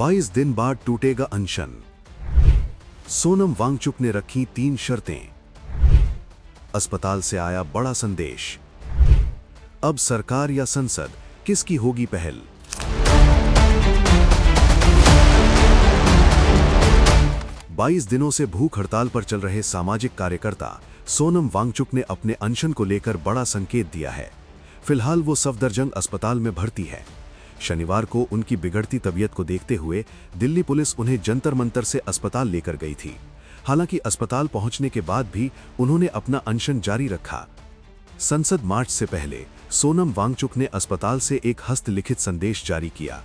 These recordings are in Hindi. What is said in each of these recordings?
22 दिन बाद टूटेगा अनशन। सोनम वांगचुक ने रखी 3 शर्तें। अस्पताल से आया बड़ा संदेश। अब सरकार या संसद, किसकी होगी पहल? बाईस दिनों से भूख हड़ताल पर चल रहे सामाजिक कार्यकर्ता सोनम वांगचुक ने अपने अनशन को लेकर बड़ा संकेत दिया है। फिलहाल वो सफदरजंग अस्पताल में भर्ती है। शनिवार को उनकी बिगड़ती तबीयत को देखते हुए दिल्ली पुलिस उन्हें जंतर मंतर से अस्पताल लेकर गई थी। हालांकि अस्पताल पहुंचने के बाद भी उन्होंने अपना अनशन जारी रखा। संसद मार्च से पहले सोनम वांगचुक ने अस्पताल से एक हस्तलिखित संदेश जारी किया।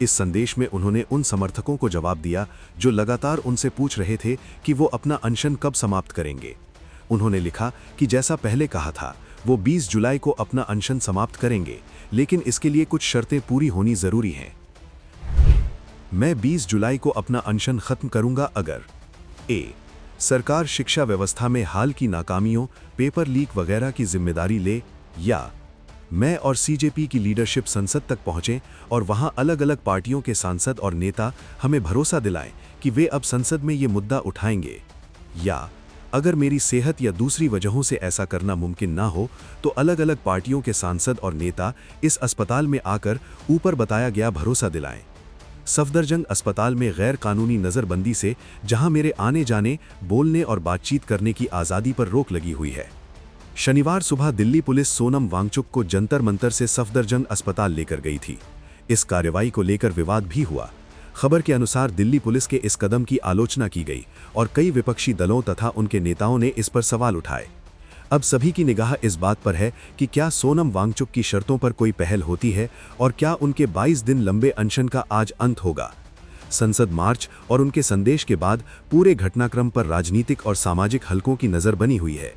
इस संदेश में उन्होंने उन समर्थकों को जवाब दिया जो लगातार उनसे पूछ रहे थे कि वो अपना अनशन कब समाप्त करेंगे। उन्होंने लिखा कि जैसा पहले कहा था, वो 20 जुलाई को अपना अनशन समाप्त करेंगे, लेकिन इसके लिए कुछ शर्तें पूरी होनी जरूरी हैं। मैं 20 जुलाई को अपना अनशन खत्म करूंगा अगर ए. सरकार शिक्षा व्यवस्था में हाल की नाकामियों, पेपर लीक वगैरह की जिम्मेदारी ले, या मैं और सीजेपी की लीडरशिप संसद तक पहुंचें और वहां अलग अलग पार्टियों के सांसद और नेता हमें भरोसा दिलाएं कि वे अब संसद में ये मुद्दा उठाएंगे, या अगर मेरी सेहत या दूसरी वजहों से ऐसा करना मुमकिन ना हो तो अलग अलग पार्टियों के सांसद और नेता इस अस्पताल में आकर ऊपर बताया गया भरोसा दिलाएं। सफदरजंग अस्पताल में गैर कानूनी नज़रबंदी से जहां मेरे आने जाने, बोलने और बातचीत करने की आज़ादी पर रोक लगी हुई है। शनिवार सुबह दिल्ली पुलिस सोनम वांगचुक को जंतर मंतर से सफदरजंग अस्पताल लेकर गई थी। इस कार्रवाई को लेकर विवाद भी हुआ। खबर के अनुसार दिल्ली पुलिस के इस कदम की आलोचना की गई और कई विपक्षी दलों तथा उनके नेताओं ने इस पर सवाल उठाए। अब सभी की निगाह इस बात पर है कि क्या सोनम वांगचुक की शर्तों पर कोई पहल होती है और क्या उनके 22 दिन लंबे अनशन का आज अंत होगा। संसद मार्च और उनके संदेश के बाद पूरे घटनाक्रम पर राजनीतिक और सामाजिक हलकों की नज़र बनी हुई है।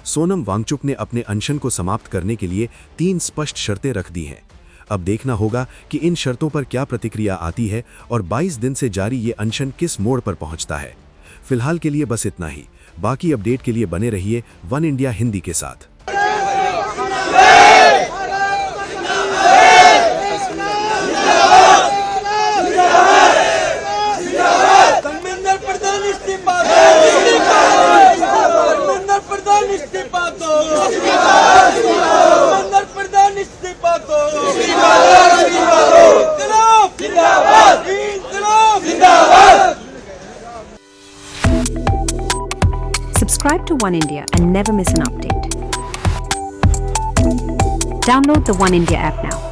सोनम वांगचुक ने अपने अनशन को समाप्त करने के लिए 3 स्पष्ट शर्तें रख दी हैं। अब देखना होगा कि इन शर्तों पर क्या प्रतिक्रिया आती है और 22 दिन से जारी ये अनशन किस मोड़ पर पहुंचता है। फिलहाल के लिए बस इतना ही। बाकी अपडेट के लिए बने रहिए वन इंडिया हिंदी के साथ। Subscribe to One India and never miss an update. Download the One India app now.